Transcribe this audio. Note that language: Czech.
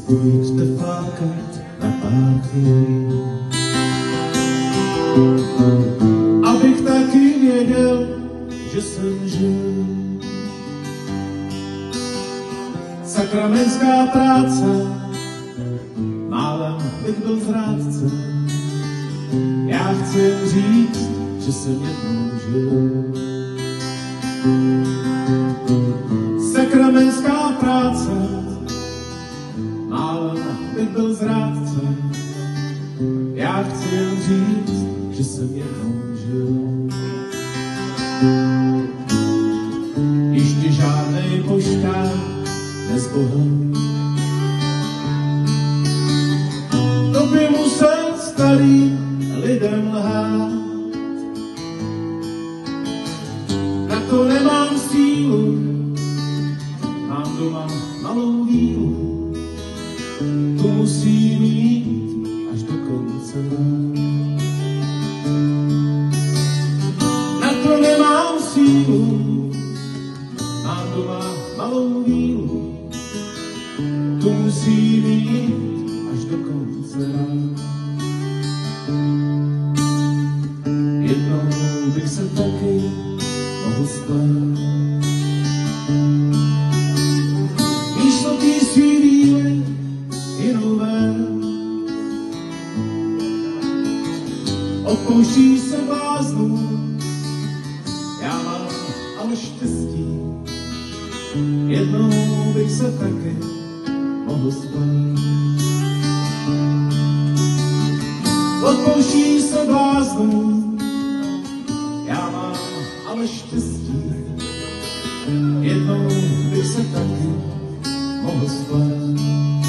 pojďte flákat na pár chvílí. Abych taky věděl, že jsem žil. Sakramentská práce, málem bych byl zrádce. Já chci jen říct, že jsem jednou žil. Sakramentská práce, málem bych byl zrádce. Já chci jen říct, že jsem jednou žil. Ještě žádnej pošťák nezbohal. To by musel starý lidem lhát. Na to nemám sílu, mám doma malou vílu. Tu musím mít až do konce. Na to nemám sílu, mám doma malou vílu. Tu musím mít až do konce. Jednou bych se taky mohl spát. Místo tý svý víly jinou ven. Odpouští se bláznu, já mám ale štěstí. Jednou bych se taky mohl spát. Odpouští se bláznu, já mám ale štěstí. Jednou bych se taky mohl spát.